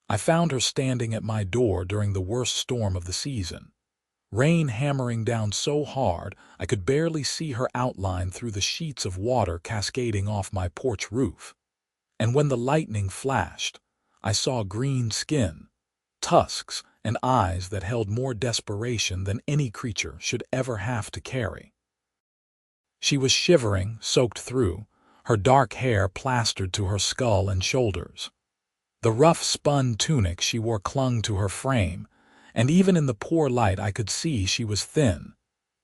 I found her standing at my door during the worst storm of the season. Rain hammering down so hard I could barely see her outline through the sheets of water cascading off my porch roof. And when the lightning flashed, I saw green skin, tusks, and eyes that held more desperation than any creature should ever have to carry. She was shivering, soaked through, her dark hair plastered to her skull and shoulders. The rough spun tunic she wore clung to her frame, and even in the poor light I could see she was thin,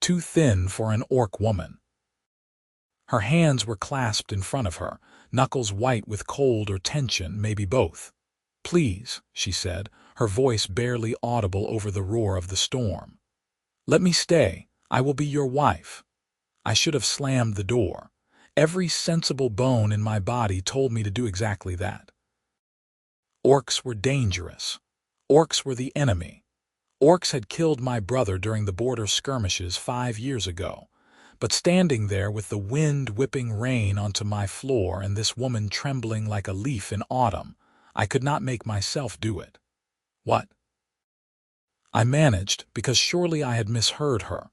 too thin for an orc woman. Her hands were clasped in front of her, knuckles white with cold or tension, maybe both. "Please," she said, her voice barely audible over the roar of the storm. "Let me stay. I will be your wife." I should have slammed the door. Every sensible bone in my body told me to do exactly that. Orcs were dangerous. Orcs were the enemy. Orcs had killed my brother during the border skirmishes 5 years ago. But standing there with the wind whipping rain onto my floor and this woman trembling like a leaf in autumn, I could not make myself do it. "What?" I managed, because surely I had misheard her.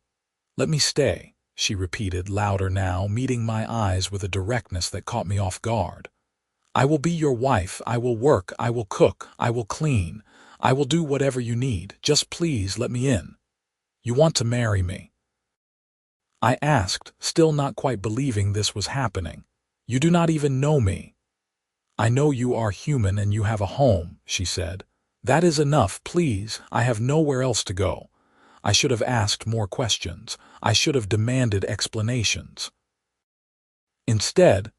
"Let me stay," she repeated, louder now, meeting my eyes with a directness that caught me off guard. "I will be your wife. I will work. I will cook. I will clean. I will do whatever you need. Just please let me in. You want to marry me?" I asked, still not quite believing this was happening. "You do not even know me." "I know you are human and you have a home," she said. "That is enough, please. I have nowhere else to go." I should have asked more questions. I should have demanded explanations. Instead,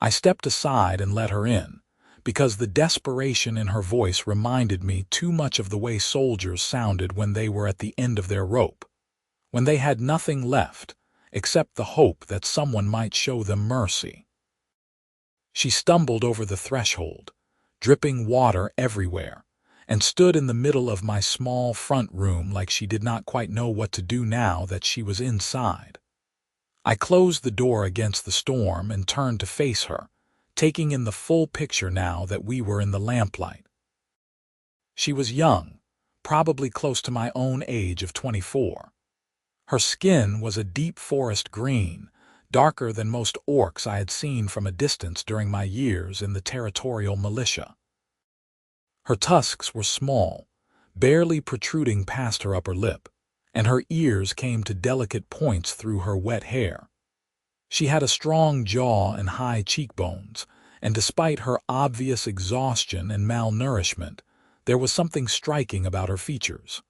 I stepped aside and let her in, because the desperation in her voice reminded me too much of the way soldiers sounded when they were at the end of their rope, when they had nothing left except the hope that someone might show them mercy. She stumbled over the threshold, dripping water everywhere, and stood in the middle of my small front room like she did not quite know what to do now that she was inside. I closed the door against the storm and turned to face her, taking in the full picture now that we were in the lamplight. She was young, probably close to my own age of 24. Her skin was a deep forest green, darker than most orcs I had seen from a distance during my years in the territorial militia. Her tusks were small, barely protruding past her upper lip, and her ears came to delicate points through her wet hair. She had a strong jaw and high cheekbones, and despite her obvious exhaustion and malnourishment, there was something striking about her features.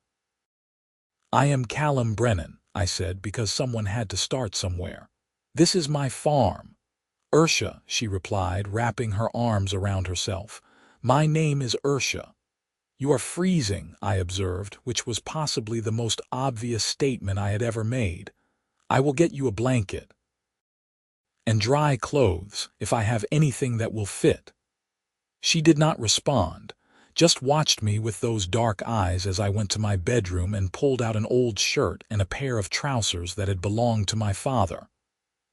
"I am Callum Brennan," I said, because someone had to start somewhere. "This is my farm." "Ursha," she replied, wrapping her arms around herself. "My name is Ursha." "You are freezing," I observed, which was possibly the most obvious statement I had ever made. "I will get you a blanket and dry clothes, if I have anything that will fit." She did not respond, just watched me with those dark eyes as I went to my bedroom and pulled out an old shirt and a pair of trousers that had belonged to my father.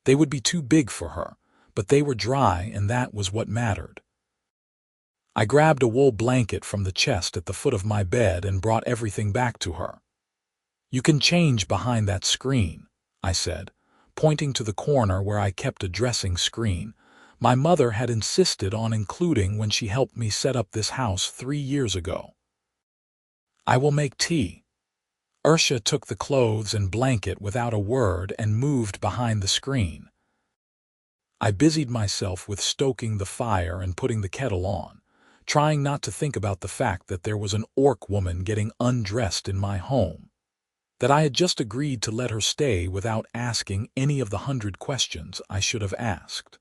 They would be too big for her, but they were dry, and that was what mattered. I grabbed a wool blanket from the chest at the foot of my bed and brought everything back to her. "You can change behind that screen," I said, pointing to the corner where I kept a dressing screen my mother had insisted on including when she helped me set up this house 3 years ago. "I will make tea." Ursha took the clothes and blanket without a word and moved behind the screen. I busied myself with stoking the fire and putting the kettle on, trying not to think about the fact that there was an orc woman getting undressed in my home, that I had just agreed to let her stay without asking any of the 100 questions I should have asked.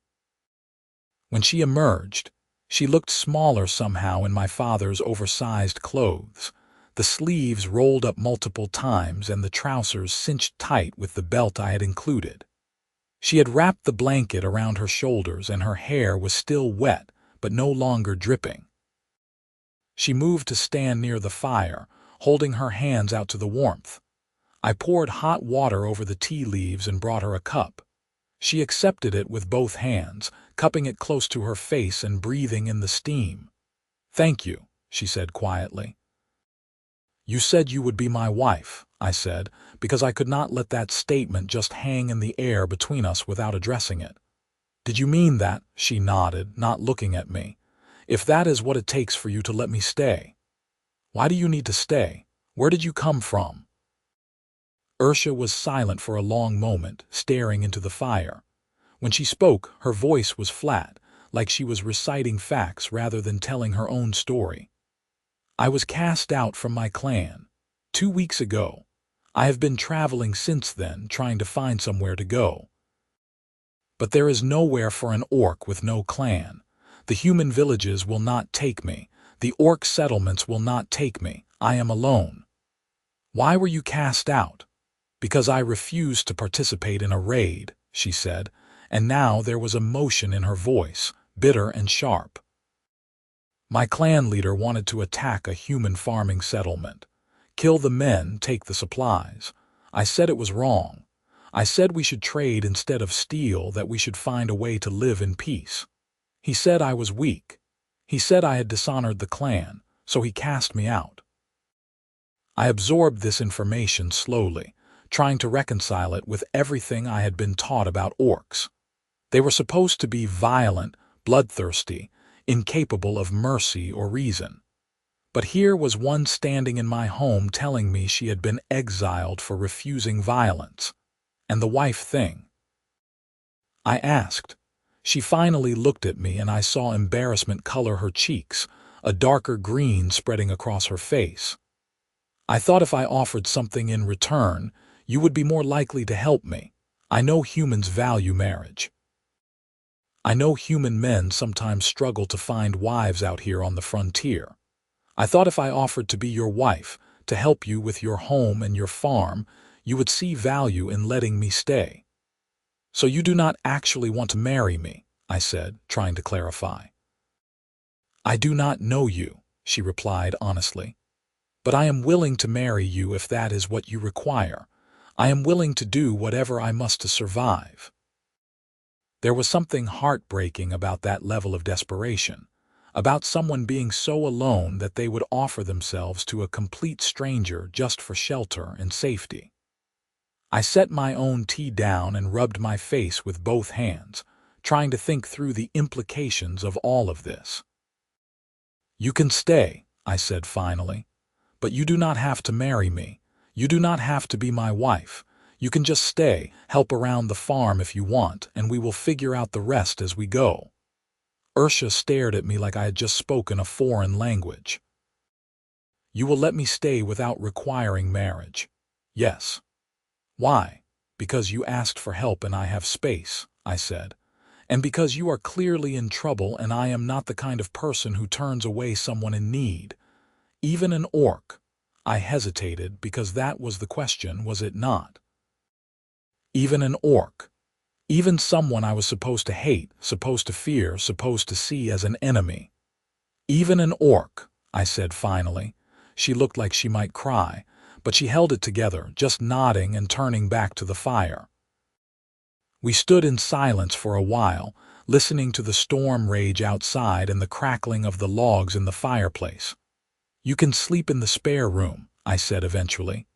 When she emerged, she looked smaller somehow in my father's oversized clothes, the sleeves rolled up multiple times and the trousers cinched tight with the belt I had included. She had wrapped the blanket around her shoulders and her hair was still wet but no longer dripping. She moved to stand near the fire, holding her hands out to the warmth. I poured hot water over the tea leaves and brought her a cup. She accepted it with both hands, cupping it close to her face and breathing in the steam. "Thank you," she said quietly. You said you would be my wife, I said, because I could not let that statement just hang in the air between us without addressing it. Did you mean that? She nodded, not looking at me. If that is what it takes for you to let me stay. Why do you need to stay? Where did you come from? Ursha was silent for a long moment, staring into the fire. When she spoke, her voice was flat, like she was reciting facts rather than telling her own story. I was cast out from my clan 2 weeks ago. I have been traveling since then, trying to find somewhere to go. But there is nowhere for an orc with no clan. The human villages will not take me. The orc settlements will not take me. I am alone. Why were you cast out? Because I refused to participate in a raid, she said, and now there was emotion in her voice, bitter and sharp. My clan leader wanted to attack a human farming settlement. Kill the men, take the supplies. I said it was wrong. I said we should trade instead of steal, that we should find a way to live in peace. He said I was weak. He said I had dishonored the clan, so he cast me out. I absorbed this information slowly, trying to reconcile it with everything I had been taught about orcs. They were supposed to be violent, bloodthirsty, incapable of mercy or reason. But here was one standing in my home telling me she had been exiled for refusing violence. And the wife thing. I asked. She finally looked at me, and I saw embarrassment color her cheeks, a darker green spreading across her face. I thought if I offered something in return, you would be more likely to help me. I know humans value marriage. I know human men sometimes struggle to find wives out here on the frontier. I thought if I offered to be your wife, to help you with your home and your farm, you would see value in letting me stay. So you do not actually want to marry me, I said, trying to clarify. I do not know you, she replied honestly. But I am willing to marry you if that is what you require. I am willing to do whatever I must to survive. There was something heartbreaking about that level of desperation, about someone being so alone that they would offer themselves to a complete stranger just for shelter and safety. I set my own tea down and rubbed my face with both hands, trying to think through the implications of all of this. You can stay, I said finally, but you do not have to marry me. You do not have to be my wife. You can just stay, help around the farm if you want, and we will figure out the rest as we go. Ursha stared at me like I had just spoken a foreign language. You will let me stay without requiring marriage? Yes. Why? Because you asked for help and I have space, I said. And because you are clearly in trouble and I am not the kind of person who turns away someone in need. Even an orc. I hesitated because that was the question, was it not? Even an orc. Even someone I was supposed to hate, supposed to fear, supposed to see as an enemy. Even an orc, I said finally. She looked like she might cry, but she held it together, just nodding and turning back to the fire. We stood in silence for a while, listening to the storm rage outside and the crackling of the logs in the fireplace. You can sleep in the spare room, I said eventually.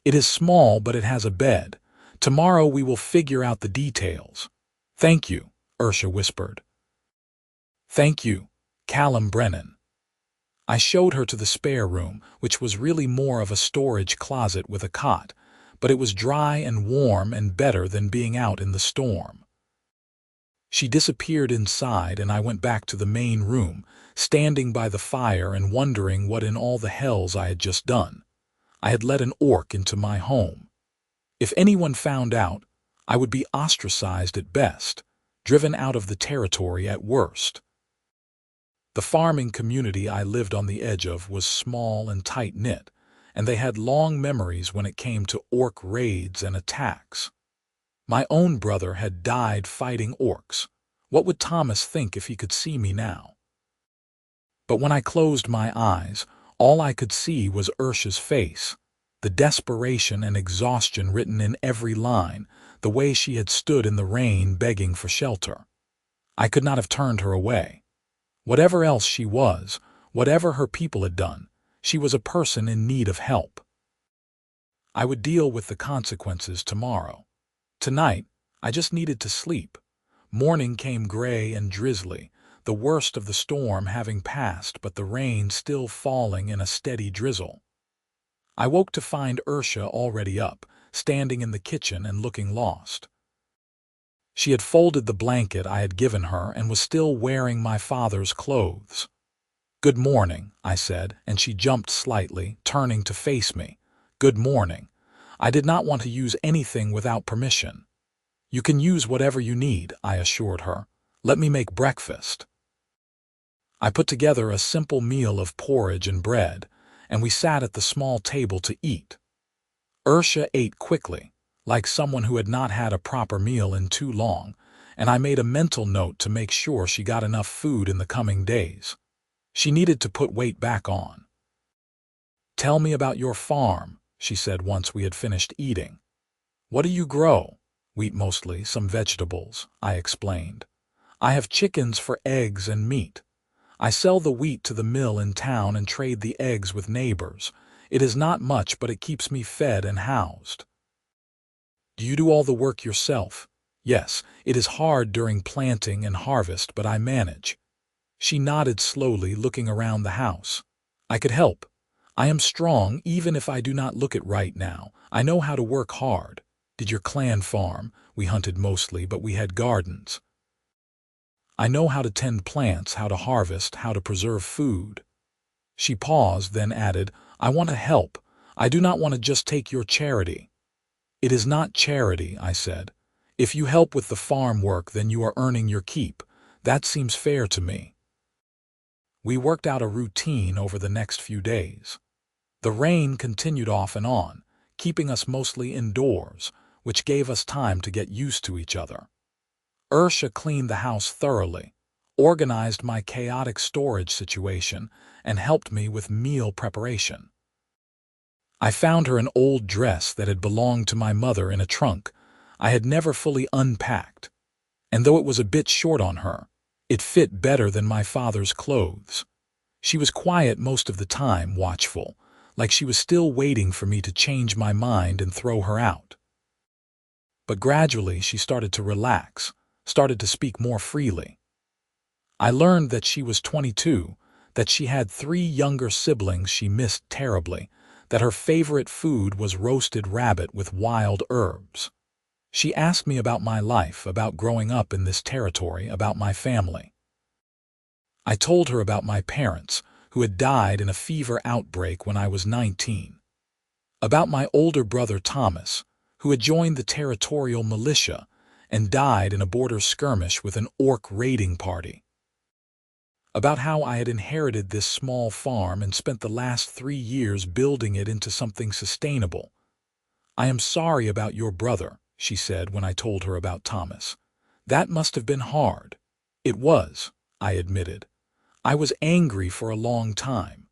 It is small, but it has a bed. Tomorrow we will figure out the details. Thank you, Ursha whispered. Thank you, Callum Brennan. I showed her to the spare room, which was really more of a storage closet with a cot, but it was dry and warm and better than being out in the storm. She disappeared inside and I went back to the main room, standing by the fire and wondering what in all the hells I had just done. I had let an orc into my home. If anyone found out, I would be ostracized at best, driven out of the territory at worst. The farming community I lived on the edge of was small and tight-knit, and they had long memories when it came to orc raids and attacks. My own brother had died fighting orcs. What would Thomas think if he could see me now? But when I closed my eyes, all I could see was Ursha's face, the desperation and exhaustion written in every line, the way she had stood in the rain begging for shelter. I could not have turned her away. Whatever else she was, Whatever her people had done, she was a person in need of help. I would deal with the consequences tomorrow. Tonight, I just needed to sleep. Morning came gray and drizzly, the worst of the storm having passed but the rain still falling in a steady drizzle. I woke to find Ursha already up, standing in the kitchen and looking lost. She had folded the blanket I had given her and was still wearing my father's clothes. "Good morning," I said, and she jumped slightly, turning to face me. "Good morning. I did not want to use anything without permission." "You can use whatever you need," I assured her. "Let me make breakfast." I put together a simple meal of porridge and bread, and we sat at the small table to eat. Ursha ate quickly, like someone who had not had a proper meal in too long, and I made a mental note to make sure she got enough food in the coming days. She needed to put weight back on. "Tell me about your farm," she said once we had finished eating. "What do you grow?" "Wheat mostly, some vegetables," I explained. "I have chickens for eggs and meat. I sell the wheat to the mill in town and trade the eggs with neighbors. It is not much, but it keeps me fed and housed." "Do you do all the work yourself?" "Yes, it is hard during planting and harvest, but I manage." She nodded slowly, looking around the house. "I could help. I am strong, even if I do not look it right now. I know how to work hard. Did your clan farm? We hunted mostly, but we had gardens. I know how to tend plants, how to harvest, how to preserve food." She paused, then added, "I want to help. I do not want to just take your charity." "It is not charity," I said. "If you help with the farm work, then you are earning your keep. That seems fair to me." We worked out a routine over the next few days. The rain continued off and on, keeping us mostly indoors, which gave us time to get used to each other. Ursha cleaned the house thoroughly, organized my chaotic storage situation, and helped me with meal preparation. I found her an old dress that had belonged to my mother in a trunk I had never fully unpacked, and though it was a bit short on her, it fit better than my father's clothes. She was quiet most of the time, watchful, like she was still waiting for me to change my mind and throw her out. But gradually she started to relax, started to speak more freely. I learned that she was 22, that she had 3 younger siblings she missed terribly, that her favorite food was roasted rabbit with wild herbs. She asked me about my life, about growing up in this territory, about my family. I told her about my parents, who had died in a fever outbreak when I was 19. About my older brother Thomas, who had joined the territorial militia and died in a border skirmish with an orc raiding party. About how I had inherited this small farm and spent the last 3 years building it into something sustainable. "I am sorry about your brother," she said when I told her about Thomas. "That must have been hard." "It was," I admitted. "I was angry for a long time.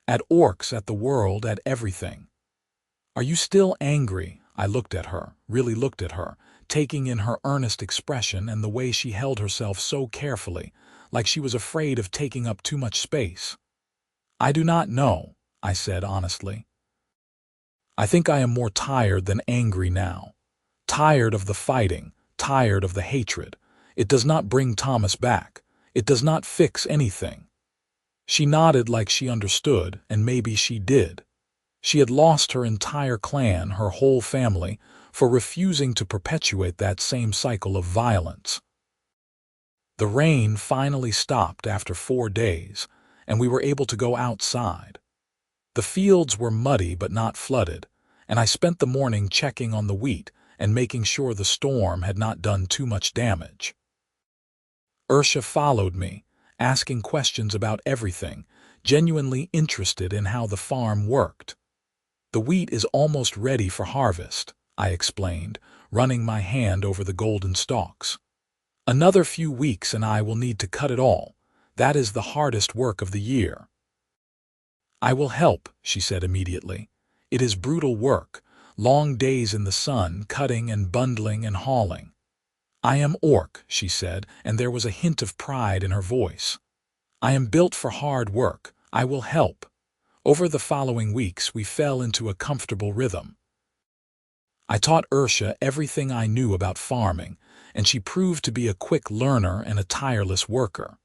At orcs, at the world, at everything." "Are you still angry?" I looked at her, really looked at her, taking in her earnest expression and the way she held herself so carefully, like she was afraid of taking up too much space. "I do not know," I said honestly. "I think I am more tired than angry now. Tired of the fighting, tired of the hatred. It does not bring Thomas back. It does not fix anything." She nodded like she understood, and maybe she did. She had lost her entire clan, her whole family, for refusing to perpetuate that same cycle of violence. The rain finally stopped after 4 days, and we were able to go outside. The fields were muddy but not flooded, and I spent the morning checking on the wheat and making sure the storm had not done too much damage. Ursha followed me, asking questions about everything, genuinely interested in how the farm worked. "The wheat is almost ready for harvest," I explained, running my hand over the golden stalks. "Another few weeks and I will need to cut it all. That is the hardest work of the year." "I will help," she said immediately. "It is brutal work, long days in the sun, cutting and bundling and hauling." "I am orc," she said, and there was a hint of pride in her voice. I am built for hard work. I will help. Over the following weeks, we fell into a comfortable rhythm. I taught Ursha everything I knew about farming, and she proved to be a quick learner and a tireless worker.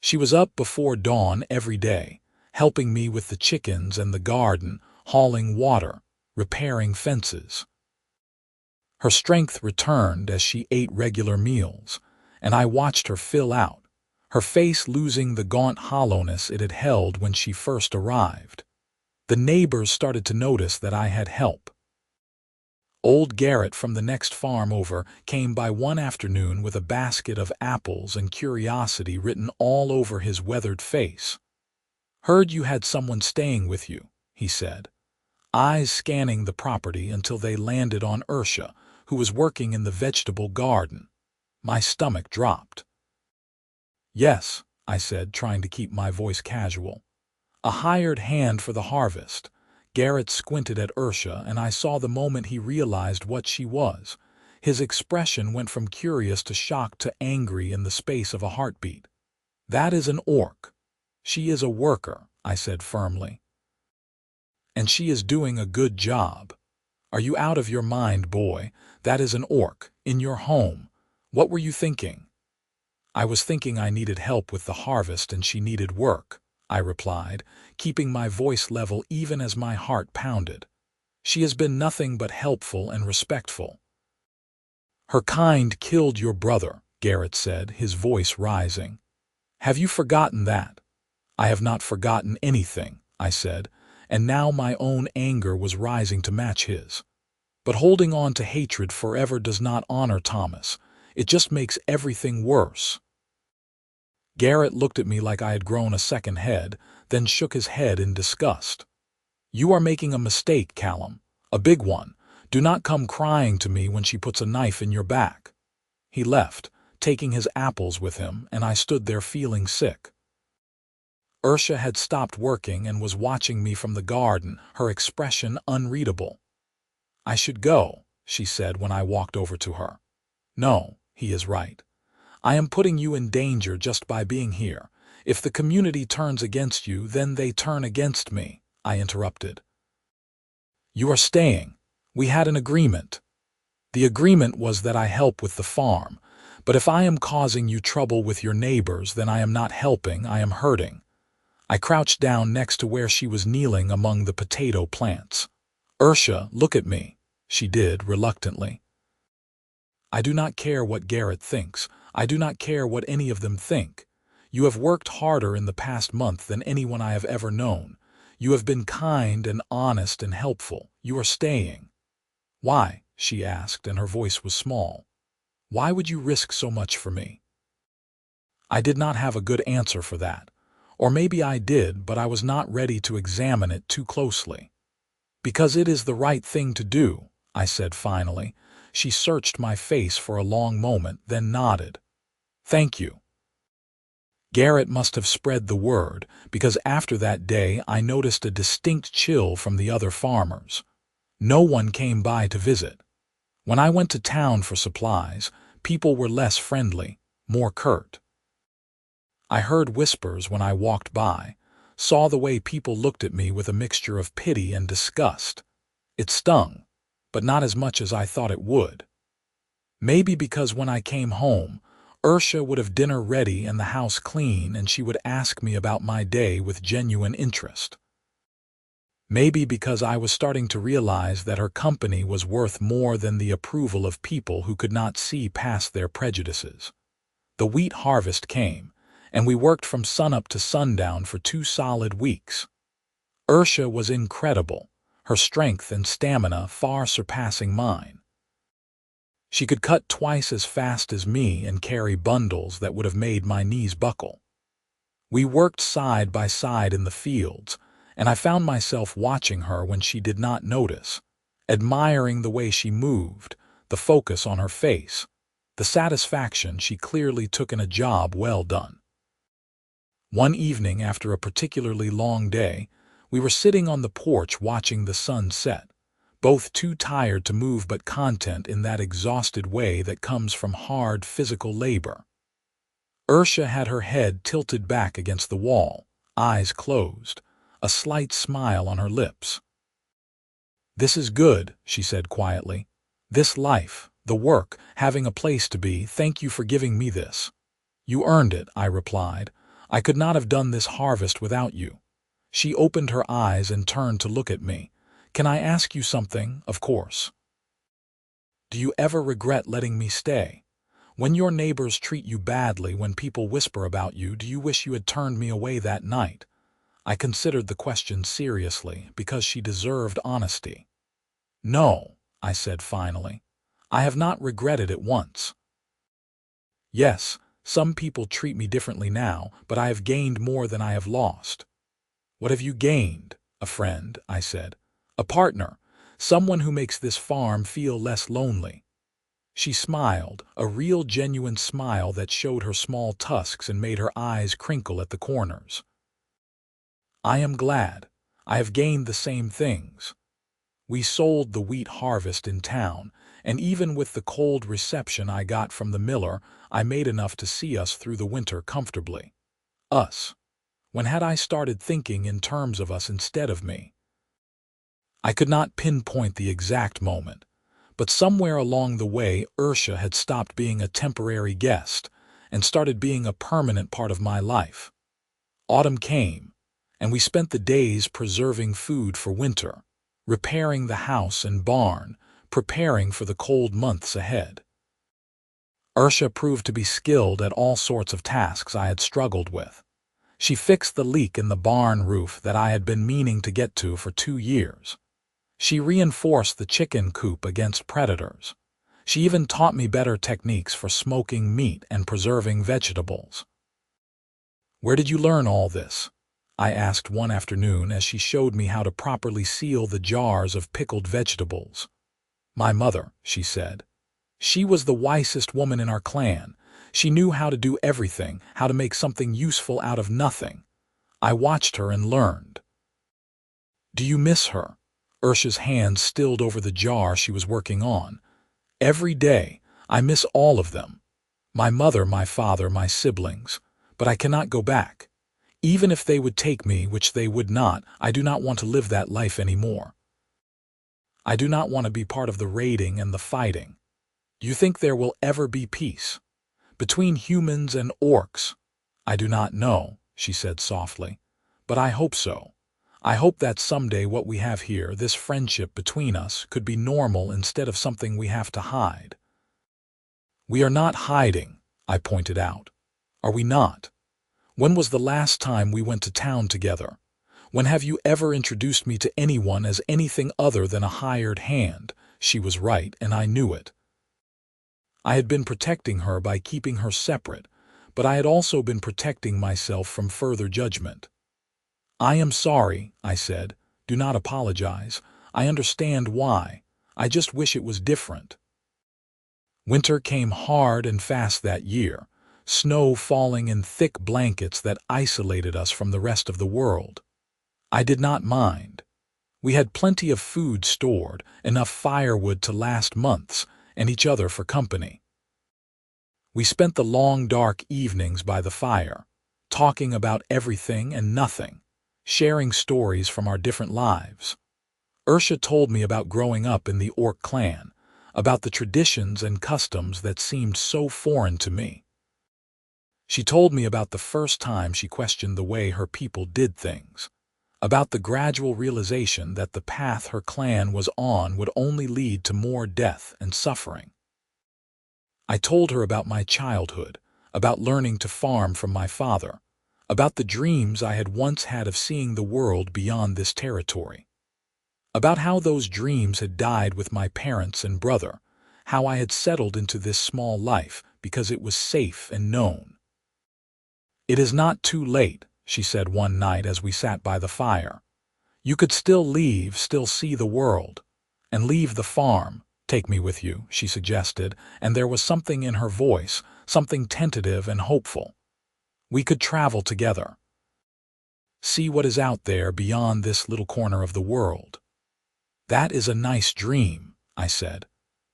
She was up before dawn every day, helping me with the chickens and the garden, hauling water, repairing fences. Her strength returned as she ate regular meals, and I watched her fill out, her face losing the gaunt hollowness it had held when she first arrived. The neighbors started to notice that I had help. Old Garrett from the next farm over came by one afternoon with a basket of apples and curiosity written all over his weathered face. "Heard you had someone staying with you," he said, eyes scanning the property until they landed on Ursha, who was working in the vegetable garden. My stomach dropped. "Yes," I said, trying to keep my voice casual. "A hired hand for the harvest." Garrett squinted at Ursha, and I saw the moment he realized what she was. His expression went from curious to shocked to angry in the space of a heartbeat. "That is an orc. She is a worker," I said firmly. "And she is doing a good job. Are you out of your mind, boy? That is an orc, in your home. What were you thinking?" "I was thinking I needed help with the harvest and she needed work," I replied, keeping my voice level even as my heart pounded. "She has been nothing but helpful and respectful." "Her kind killed your brother," Garrett said, his voice rising. "Have you forgotten that?" "I have not forgotten anything," I said, and now my own anger was rising to match his. "But holding on to hatred forever does not honor Thomas. It just makes everything worse." Garrett looked at me like I had grown a second head, then shook his head in disgust. "You are making a mistake, Callum. A big one. Do not come crying to me when she puts a knife in your back." He left, taking his apples with him, and I stood there feeling sick. Ursha had stopped working and was watching me from the garden, her expression unreadable. "I should go," she said when I walked over to her. "No, he is right. I am putting you in danger just by being here. If the community turns against you, then they turn against me," I interrupted. "You are staying. We had an agreement." "The agreement was that I help with the farm, but if I am causing you trouble with your neighbors, then I am not helping, I am hurting." I crouched down next to where she was kneeling among the potato plants. "Ursha, look at me." She did, reluctantly. "I do not care what Garrett thinks. I do not care what any of them think. You have worked harder in the past month than anyone I have ever known. You have been kind and honest and helpful. You are staying." "Why?" she asked, and her voice was small. "Why would you risk so much for me?" I did not have a good answer for that. Or maybe I did, but I was not ready to examine it too closely. "Because it is the right thing to do," I said finally. She searched my face for a long moment, then nodded. "Thank you." Garrett must have spread the word, because after that day I noticed a distinct chill from the other farmers. No one came by to visit. When I went to town for supplies, people were less friendly, more curt. I heard whispers when I walked by, saw the way people looked at me with a mixture of pity and disgust. It stung, but not as much as I thought it would. Maybe because when I came home, Ursha would have dinner ready and the house clean, and she would ask me about my day with genuine interest. Maybe because I was starting to realize that her company was worth more than the approval of people who could not see past their prejudices. The wheat harvest came, and we worked from sunup to sundown for 2 solid weeks. Ursha was incredible, her strength and stamina far surpassing mine. She could cut twice as fast as me and carry bundles that would have made my knees buckle. We worked side by side in the fields, and I found myself watching her when she did not notice, admiring the way she moved, the focus on her face, the satisfaction she clearly took in a job well done. One evening after a particularly long day, we were sitting on the porch watching the sun set, both too tired to move but content in that exhausted way that comes from hard physical labor. Ursha had her head tilted back against the wall, eyes closed, a slight smile on her lips. "This is good," she said quietly. "This life, the work, having a place to be, thank you for giving me this." "You earned it," I replied. "I could not have done this harvest without you." She opened her eyes and turned to look at me. "Can I ask you something?" "Of course." "Do you ever regret letting me stay? When your neighbors treat you badly, when people whisper about you, do you wish you had turned me away that night?" I considered the question seriously, because she deserved honesty. "No," I said finally. "I have not regretted it once. Yes, some people treat me differently now, but I have gained more than I have lost." "What have you gained?" "A friend," I said. "A partner, someone who makes this farm feel less lonely." She smiled, a real genuine smile that showed her small tusks and made her eyes crinkle at the corners. "I am glad. I have gained the same things." We sold the wheat harvest in town, and even with the cold reception I got from the miller, I made enough to see us through the winter comfortably. Us. When had I started thinking in terms of us instead of me? I could not pinpoint the exact moment, but somewhere along the way Ursha had stopped being a temporary guest and started being a permanent part of my life. Autumn came, and we spent the days preserving food for winter, repairing the house and barn, preparing for the cold months ahead. Ursha proved to be skilled at all sorts of tasks I had struggled with. She fixed the leak in the barn roof that I had been meaning to get to for 2 years. She reinforced the chicken coop against predators. She even taught me better techniques for smoking meat and preserving vegetables. "Where did you learn all this?" I asked one afternoon as she showed me how to properly seal the jars of pickled vegetables. "My mother," she said. "She was the wisest woman in our clan. She knew how to do everything, how to make something useful out of nothing. I watched her and learned." "Do you miss her?" Ursha's hand stilled over the jar she was working on. "Every day. I miss all of them. My mother, my father, my siblings. But I cannot go back. Even if they would take me, which they would not, I do not want to live that life anymore. I do not want to be part of the raiding and the fighting. Do you think there will ever be peace? Between humans and orcs?" "I do not know," she said softly. "But I hope so. I hope that someday what we have here, this friendship between us, could be normal instead of something we have to hide." "We are not hiding," I pointed out. "Are we not? When was the last time we went to town together? When have you ever introduced me to anyone as anything other than a hired hand?" She was right, and I knew it. I had been protecting her by keeping her separate, but I had also been protecting myself from further judgment. "I am sorry," I said. "Do not apologize. I understand why. I just wish it was different." Winter came hard and fast that year, snow falling in thick blankets that isolated us from the rest of the world. I did not mind. We had plenty of food stored, enough firewood to last months, and each other for company. We spent the long dark evenings by the fire, talking about everything and nothing, sharing stories from our different lives. Ursha told me about growing up in the orc clan, about the traditions and customs that seemed so foreign to me. She told me about the first time she questioned the way her people did things, about the gradual realization that the path her clan was on would only lead to more death and suffering. I told her about my childhood, about learning to farm from my father, about the dreams I had once had of seeing the world beyond this territory, about how those dreams had died with my parents and brother, how I had settled into this small life because it was safe and known. "It is not too late," she said one night as we sat by the fire. "You could still leave, still see the world. And leave the farm. Take me with you," she suggested, and there was something in her voice, something tentative and hopeful. "We could travel together. See what is out there beyond this little corner of the world." "That is a nice dream," I said,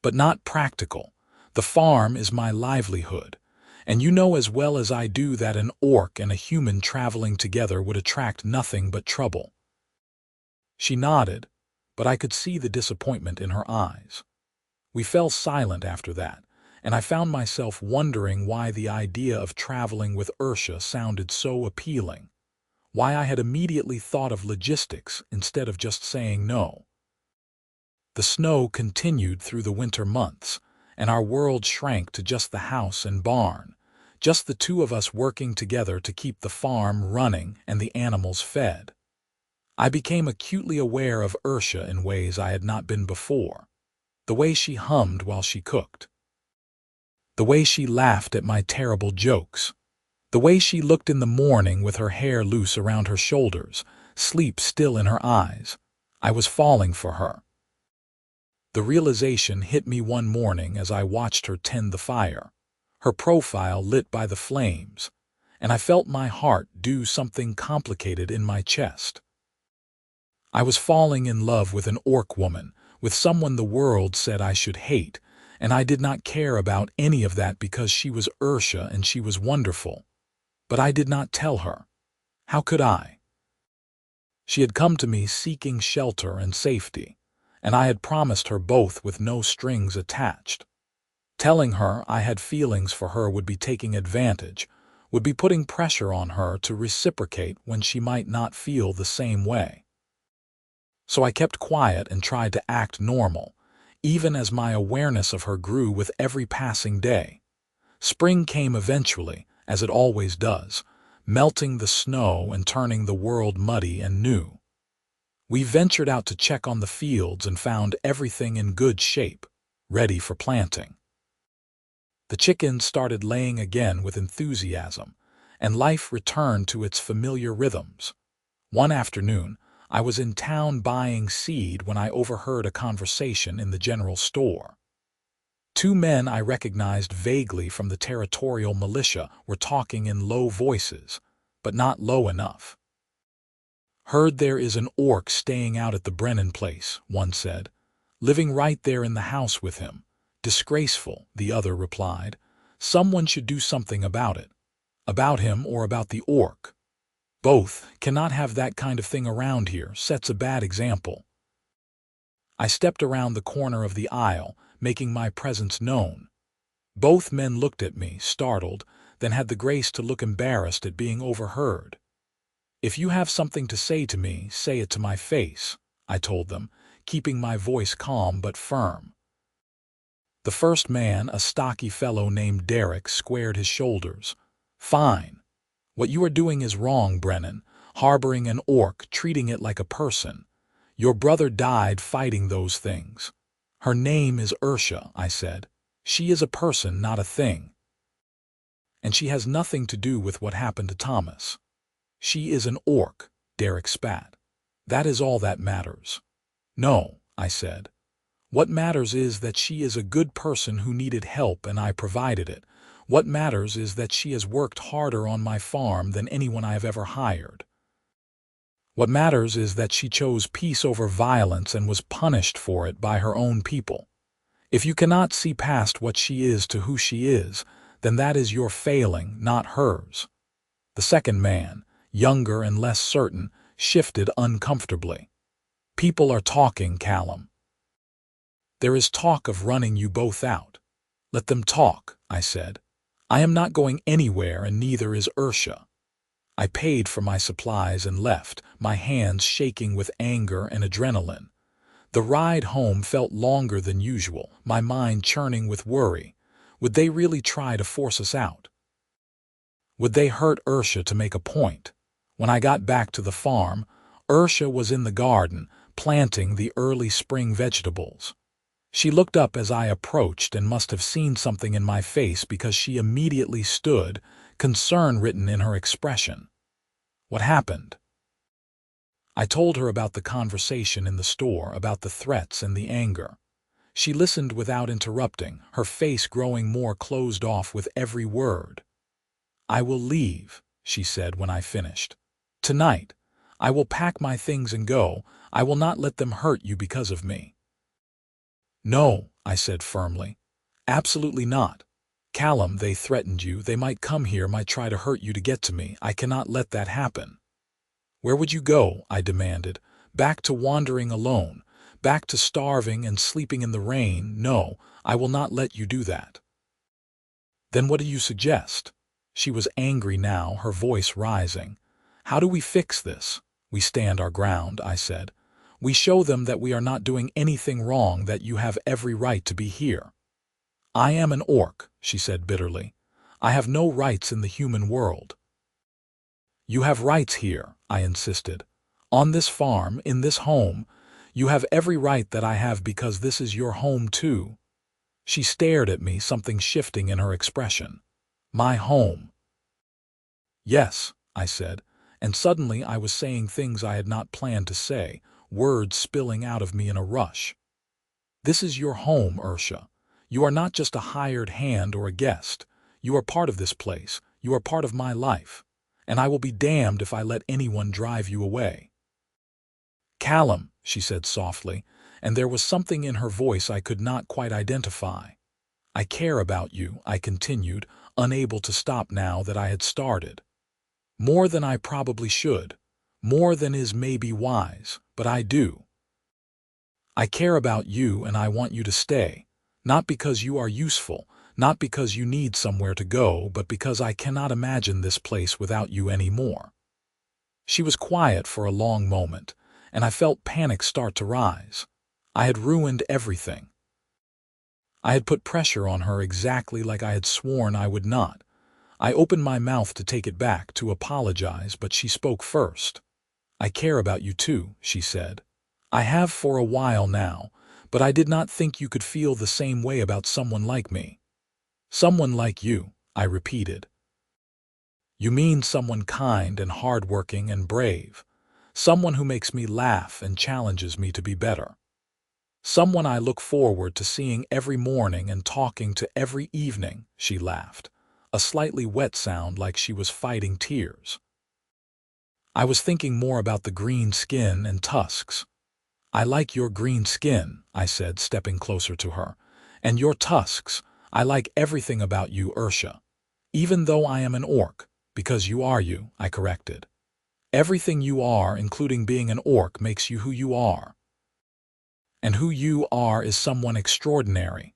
"but not practical. The farm is my livelihood, And you know as well as I do that an orc and a human traveling together would attract nothing but trouble." She nodded, but I could see the disappointment in her eyes. We fell silent after that, and I found myself wondering why the idea of traveling with Ursha sounded so appealing, why I had immediately thought of logistics instead of just saying no. The snow continued through the winter months, and our world shrank to just the house and barn, just the two of us working together to keep the farm running and the animals fed. I became acutely aware of Ursha in ways I had not been before. The way she hummed while she cooked. The way she laughed at my terrible jokes. The way she looked in the morning with her hair loose around her shoulders, sleep still in her eyes. I was falling for her. The realization hit me one morning as I watched her tend the fire, her profile lit by the flames, and I felt my heart do something complicated in my chest. I was falling in love with an orc woman, with someone the world said I should hate, and I did not care about any of that because she was Ursha and she was wonderful. But I did not tell her. How could I? She had come to me seeking shelter and safety, and I had promised her both with no strings attached. Telling her I had feelings for her would be taking advantage, would be putting pressure on her to reciprocate when she might not feel the same way. So I kept quiet and tried to act normal, even as my awareness of her grew with every passing day. Spring came eventually, as it always does, melting the snow and turning the world muddy and new. We ventured out to check on the fields and found everything in good shape, ready for planting. The chickens started laying again with enthusiasm, and life returned to its familiar rhythms. One afternoon, I was in town buying seed when I overheard a conversation in the general store. Two men I recognized vaguely from the territorial militia were talking in low voices, but not low enough. "Heard there is an orc staying out at the Brennan place," one said. "Living right there in the house with him. Disgraceful," the other replied. "Someone should do something about it. About him or about the orc. Both cannot have that kind of thing around here, sets a bad example." I stepped around the corner of the aisle, making my presence known. Both men looked at me, startled, then had the grace to look embarrassed at being overheard. "If you have something to say to me, say it to my face," I told them, keeping my voice calm but firm. The first man, a stocky fellow named Derek, squared his shoulders. "Fine. What you are doing is wrong, Brennan, harboring an orc, treating it like a person. Your brother died fighting those things." "Her name is Ursha," I said. "She is a person, not a thing. And she has nothing to do with what happened to Thomas." "She is an orc," Derek spat. "That is all that matters." "No," I said. "What matters is that she is a good person who needed help and I provided it. What matters is that she has worked harder on my farm than anyone I have ever hired. What matters is that she chose peace over violence and was punished for it by her own people. If you cannot see past what she is to who she is, then that is your failing, not hers." The second man, younger and less certain, shifted uncomfortably. "People are talking, Callum." "There is talk of running you both out." "Let them talk," I said. "I am not going anywhere and neither is Ursha." I paid for my supplies and left, my hands shaking with anger and adrenaline. The ride home felt longer than usual, my mind churning with worry. Would they really try to force us out? Would they hurt Ursha to make a point? When I got back to the farm, Ursha was in the garden, planting the early spring vegetables. She looked up as I approached and must have seen something in my face because she immediately stood, concern written in her expression. "What happened?" I told her about the conversation in the store, about the threats and the anger. She listened without interrupting, her face growing more closed off with every word. "I will leave," she said when I finished. "Tonight. I will pack my things and go. I will not let them hurt you because of me." "No," I said firmly. "Absolutely not. Callum, they threatened you. They might come here, might try to hurt you to get to me. I cannot let that happen." "Where would you go?" I demanded. "Back to wandering alone. Back to starving and sleeping in the rain. No, I will not let you do that." "Then what do you suggest?" She was angry now, her voice rising. "How do we fix this?" "We stand our ground," I said. "We show them that we are not doing anything wrong, that you have every right to be here." "I am an orc," she said bitterly. "I have no rights in the human world." "You have rights here," I insisted. "On this farm, in this home. You have every right that I have because this is your home too." She stared at me, something shifting in her expression. "My home." "Yes," I said, and suddenly I was saying things I had not planned to say, words spilling out of me in a rush. "This is your home, Ursha. You are not just a hired hand or a guest. You are part of this place. You are part of my life. And I will be damned if I let anyone drive you away." "Callum," she said softly, and there was something in her voice I could not quite identify. "I care about you," I continued, unable to stop now that I had started. "More than I probably should. More than is maybe wise, but I do. I care about you and I want you to stay. Not because you are useful, not because you need somewhere to go, but because I cannot imagine this place without you anymore." She was quiet for a long moment, and I felt panic start to rise. I had ruined everything. I had put pressure on her exactly like I had sworn I would not. I opened my mouth to take it back, to apologize, but she spoke first. "I care about you too," she said. "I have for a while now, but I did not think you could feel the same way about someone like me." "Someone like you," I repeated. "You mean someone kind and hardworking and brave. Someone who makes me laugh and challenges me to be better. Someone I look forward to seeing every morning and talking to every evening," she laughed, a slightly wet sound like she was fighting tears. I was thinking more about the green skin and tusks. "I like your green skin," I said, stepping closer to her. "And your tusks. I like everything about you, Ursha. Even though I am an orc, because you are you," I corrected. "Everything you are, including being an orc, makes you who you are. And who you are is someone extraordinary."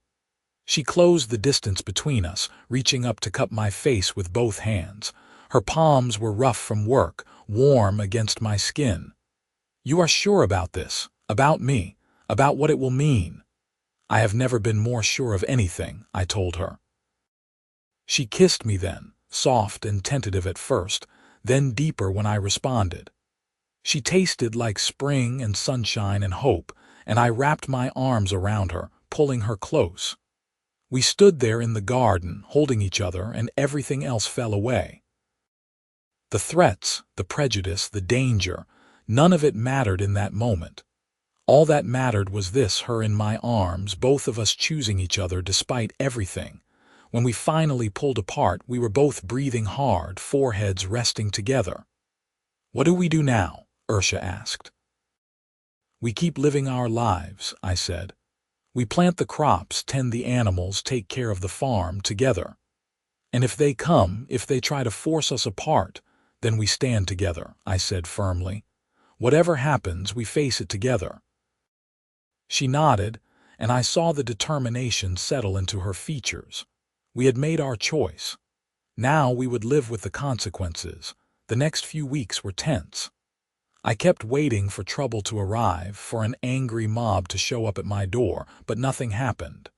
She closed the distance between us, reaching up to cup my face with both hands. Her palms were rough from work, warm against my skin. "You are sure about this, about me, about what it will mean?" "I have never been more sure of anything," I told her. She kissed me then, soft and tentative at first, then deeper when I responded. She tasted like spring and sunshine and hope, and I wrapped my arms around her, pulling her close. We stood there in the garden, holding each other, and everything else fell away. The threats, the prejudice, the danger, none of it mattered in that moment. All that mattered was this, her in my arms, both of us choosing each other despite everything. When we finally pulled apart, we were both breathing hard, foreheads resting together. "What do we do now?" Ursha asked. "We keep living our lives," I said. "We plant the crops, tend the animals, take care of the farm together. And if they come, if they try to force us apart, then we stand together," I said firmly. "Whatever happens, we face it together." She nodded, and I saw the determination settle into her features. We had made our choice. Now we would live with the consequences. The next few weeks were tense. I kept waiting for trouble to arrive, for an angry mob to show up at my door, but nothing happened.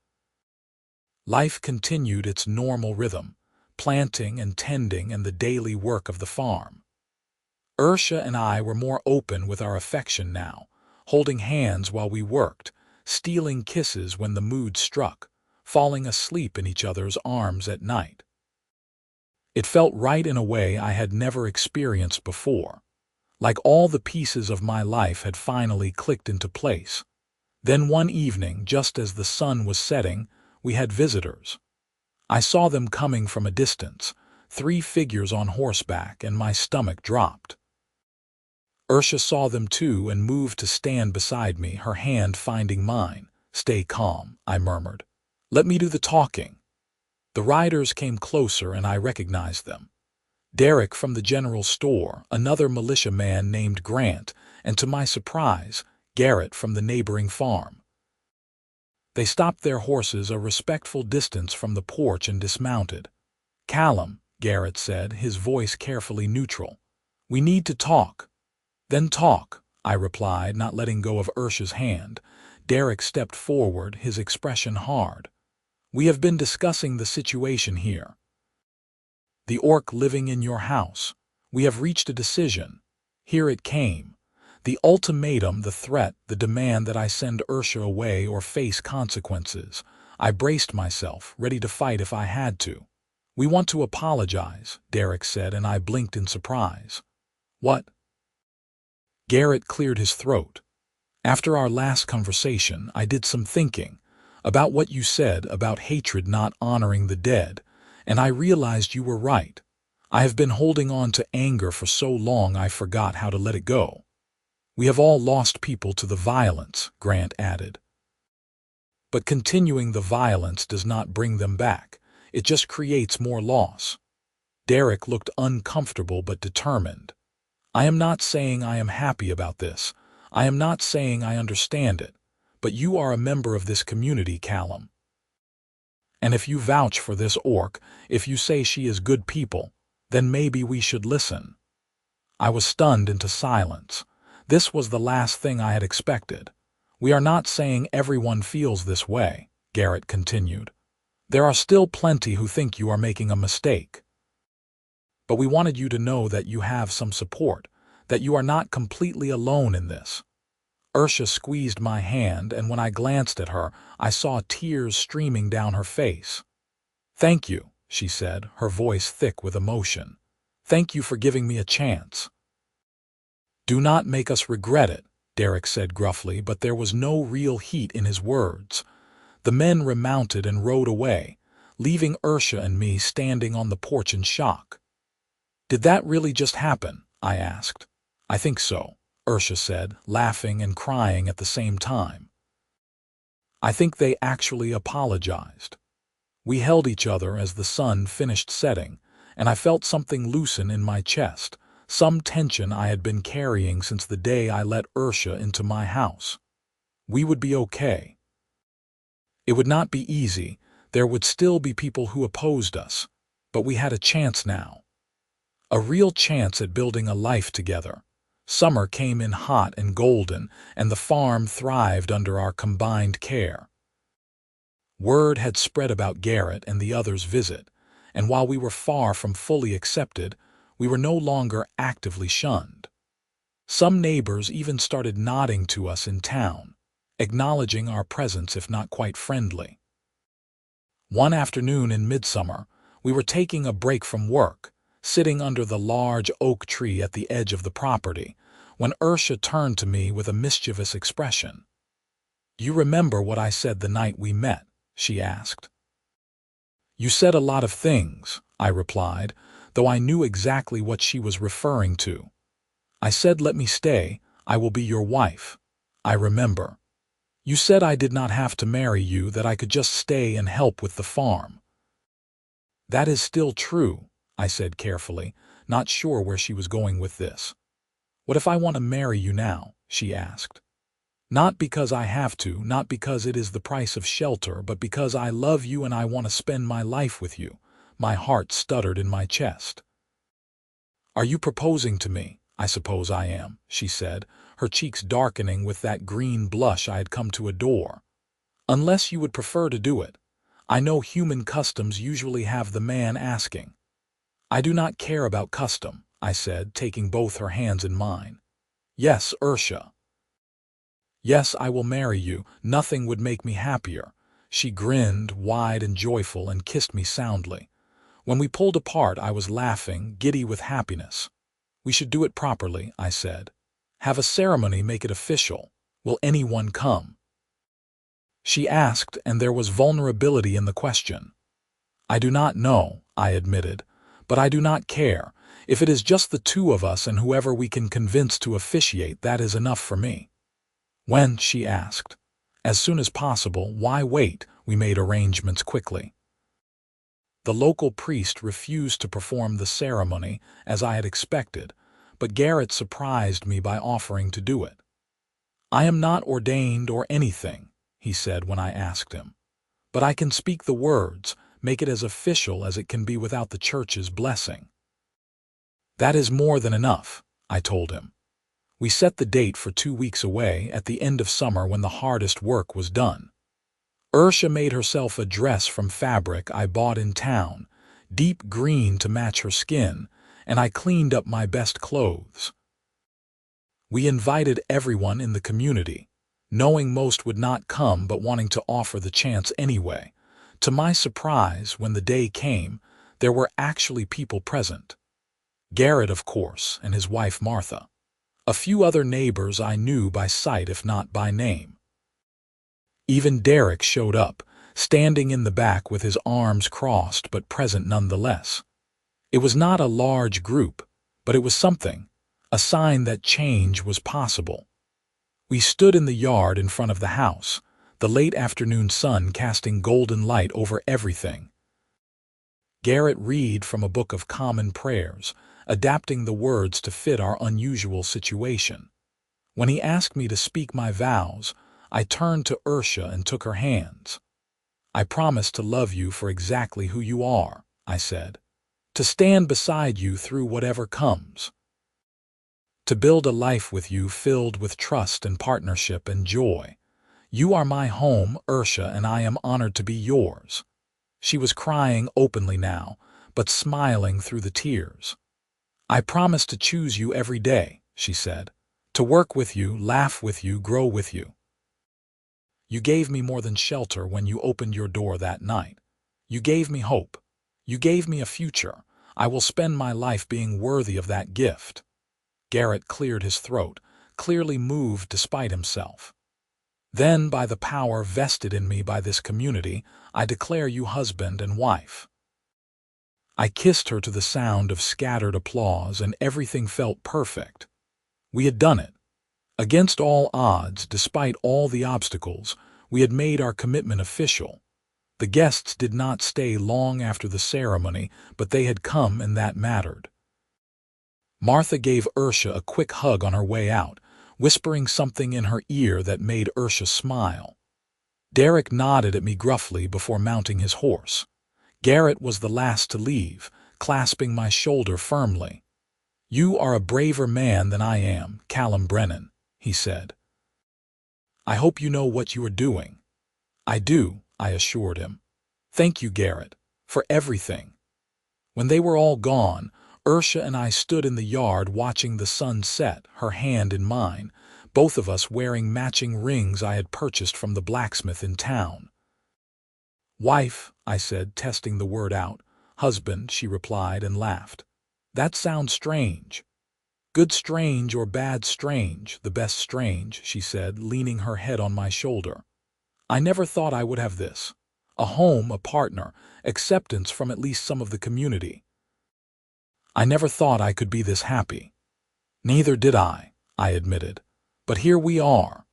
Life continued its normal rhythm, planting and tending and the daily work of the farm. Ursha and I were more open with our affection now, holding hands while we worked, stealing kisses when the mood struck, falling asleep in each other's arms at night. It felt right in a way I had never experienced before, like all the pieces of my life had finally clicked into place. Then one evening, just as the sun was setting, we had visitors. I saw them coming from a distance, 3 figures on horseback, and my stomach dropped. Ursha saw them too and moved to stand beside me, her hand finding mine. "Stay calm," I murmured. "Let me do the talking." The riders came closer and I recognized them. Derek from the general store, another militia man named Grant, and to my surprise, Garrett from the neighboring farm. They stopped their horses a respectful distance from the porch and dismounted. "Callum," Garrett said, his voice carefully neutral. "We need to talk." "Then talk," I replied, not letting go of Ursha's hand. Derek stepped forward, his expression hard. "We have been discussing the situation here. The orc living in your house. We have reached a decision." Here it came. The ultimatum, the threat, the demand that I send Ursha away or face consequences. I braced myself, ready to fight if I had to. "We want to apologize," Derek said, and I blinked in surprise. "What?" Garrett cleared his throat. "After our last conversation, I did some thinking about what you said about hatred not honoring the dead, and I realized you were right. I have been holding on to anger for so long I forgot how to let it go." "We have all lost people to the violence," Grant added. "But continuing the violence does not bring them back. It just creates more loss." Derek looked uncomfortable but determined. "I am not saying I am happy about this. I am not saying I understand it. But you are a member of this community, Callum. And if you vouch for this orc, if you say she is good people, then maybe we should listen." I was stunned into silence. This was the last thing I had expected. "We are not saying everyone feels this way," Garrett continued. "There are still plenty who think you are making a mistake. But we wanted you to know that you have some support, that you are not completely alone in this." Ursha squeezed my hand, and when I glanced at her, I saw tears streaming down her face. "Thank you," she said, her voice thick with emotion. "Thank you for giving me a chance." "Do not make us regret it," Derek said gruffly, but there was no real heat in his words. The men remounted and rode away, leaving Ursha and me standing on the porch in shock. "Did that really just happen?" I asked. "I think so," Ursha said, laughing and crying at the same time. "I think they actually apologized." We held each other as the sun finished setting, and I felt something loosen in my chest, some tension I had been carrying since the day I let Ursha into my house. We would be okay. It would not be easy. There would still be people who opposed us, but we had a chance now. A real chance at building a life together. Summer came in hot and golden, and the farm thrived under our combined care. Word had spread about Garrett and the others' visit, and while we were far from fully accepted, we were no longer actively shunned. Some neighbors even started nodding to us in town, acknowledging our presence if not quite friendly. One afternoon in midsummer, we were taking a break from work, sitting under the large oak tree at the edge of the property, when Ursha turned to me with a mischievous expression. "You remember what I said the night we met?" she asked. "You said a lot of things," I replied, though I knew exactly what she was referring to. "I said let me stay, I will be your wife. I remember. You said I did not have to marry you, that I could just stay and help with the farm." "That is still true," I said carefully, not sure where she was going with this. "What if I want to marry you now?" she asked. "Not because I have to, not because it is the price of shelter, but because I love you and I want to spend my life with you." My heart stuttered in my chest. "Are you proposing to me?" "I suppose I am," she said, her cheeks darkening with that green blush I had come to adore. "Unless you would prefer to do it. I know human customs usually have the man asking." "I do not care about custom," I said, taking both her hands in mine. "Yes, Ursha. Yes, I will marry you. Nothing would make me happier." She grinned, wide and joyful, and kissed me soundly. When we pulled apart, I was laughing, giddy with happiness. "We should do it properly," I said. "Have a ceremony, make it official. Will anyone come?" She asked, and there was vulnerability in the question. "I do not know," I admitted, "but I do not care. If it is just the two of us and whoever we can convince to officiate, that is enough for me." "When?" she asked. "As soon as possible. Why wait?" We made arrangements quickly. The local priest refused to perform the ceremony, as I had expected, but Garrett surprised me by offering to do it. "I am not ordained or anything," he said when I asked him, "but I can speak the words, make it as official as it can be without the church's blessing." "That is more than enough," I told him. We set the date for 2 weeks away at the end of summer when the hardest work was done. Ursha made herself a dress from fabric I bought in town, deep green to match her skin, and I cleaned up my best clothes. We invited everyone in the community, knowing most would not come but wanting to offer the chance anyway. To my surprise, when the day came, there were actually people present. Garrett, of course, and his wife Martha. A few other neighbors I knew by sight if not by name. Even Derek showed up, standing in the back with his arms crossed but present nonetheless. It was not a large group, but it was something, a sign that change was possible. We stood in the yard in front of the house, the late afternoon sun casting golden light over everything. Garrett read from a book of common prayers, adapting the words to fit our unusual situation. When he asked me to speak my vows, I turned to Ursha and took her hands. "I promise to love you for exactly who you are," I said. "To stand beside you through whatever comes. To build a life with you filled with trust and partnership and joy. You are my home, Ursha, and I am honored to be yours." She was crying openly now, but smiling through the tears. "I promise to choose you every day," she said. "To work with you, laugh with you, grow with you. You gave me more than shelter when you opened your door that night. You gave me hope. You gave me a future. I will spend my life being worthy of that gift." Garrett cleared his throat, clearly moved despite himself. "Then, by the power vested in me by this community, I declare you husband and wife." I kissed her to the sound of scattered applause, and everything felt perfect. We had done it. Against all odds, despite all the obstacles, we had made our commitment official. The guests did not stay long after the ceremony, but they had come, and that mattered. Martha gave Ursha a quick hug on her way out, whispering something in her ear that made Ursha smile. Derek nodded at me gruffly before mounting his horse. Garrett was the last to leave, clasping my shoulder firmly. "You are a braver man than I am, Callum Brennan," he said. "I hope you know what you are doing." "I do," I assured him. "Thank you, Garrett, for everything." When they were all gone, Ursha and I stood in the yard watching the sun set, her hand in mine, both of us wearing matching rings I had purchased from the blacksmith in town. "Wife," I said, testing the word out. "Husband," she replied and laughed. "That sounds strange." "Good strange or bad strange, the best strange," she said, leaning her head on my shoulder. "I never thought I would have this. A home, a partner, acceptance from at least some of the community. I never thought I could be this happy." "Neither did I admitted. "But here we are."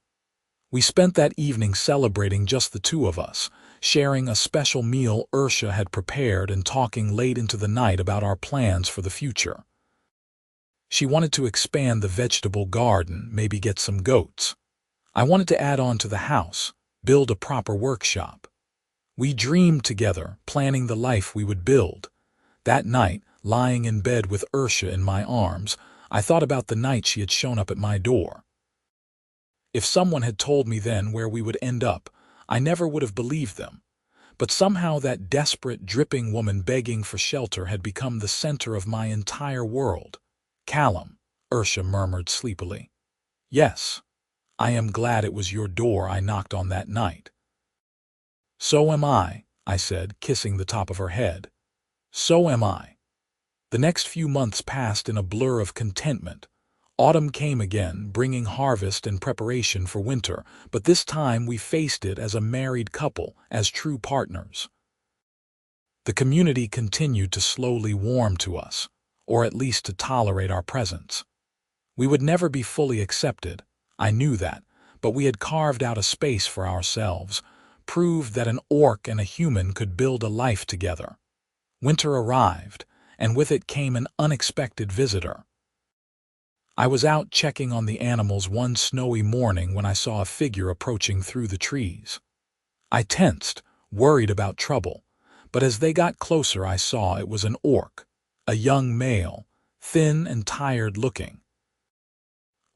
We spent that evening celebrating just the two of us, sharing a special meal Ursha had prepared and talking late into the night about our plans for the future. She wanted to expand the vegetable garden, maybe get some goats. I wanted to add on to the house, build a proper workshop. We dreamed together, planning the life we would build. That night, lying in bed with Ursha in my arms, I thought about the night she had shown up at my door. If someone had told me then where we would end up, I never would have believed them. But somehow that desperate, dripping woman begging for shelter had become the center of my entire world. "Callum," Ursha murmured sleepily. "Yes, I am glad it was your door I knocked on that night." "So am I," said, kissing the top of her head. "So am I." The next few months passed in a blur of contentment. Autumn came again, bringing harvest and preparation for winter, but this time we faced it as a married couple, as true partners. The community continued to slowly warm to us, or at least to tolerate our presence. We would never be fully accepted, I knew that, but we had carved out a space for ourselves, proved that an orc and a human could build a life together. Winter arrived, and with it came an unexpected visitor. I was out checking on the animals one snowy morning when I saw a figure approaching through the trees. I tensed, worried about trouble, but as they got closer I saw it was an orc, a young male, thin and tired-looking.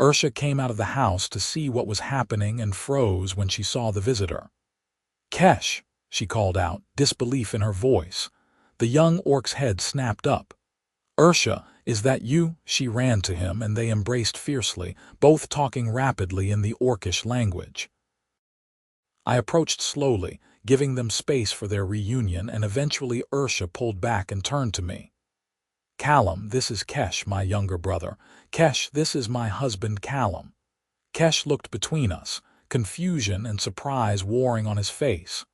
Ursha came out of the house to see what was happening and froze when she saw the visitor. "Kesh," she called out, disbelief in her voice. The young orc's head snapped up. "Ursha, is that you?" She ran to him and they embraced fiercely, both talking rapidly in the orcish language. I approached slowly, giving them space for their reunion, and eventually Ursha pulled back and turned to me. "Callum, this is Kesh, my younger brother. Kesh, this is my husband Callum." Kesh looked between us, confusion and surprise warring on his face.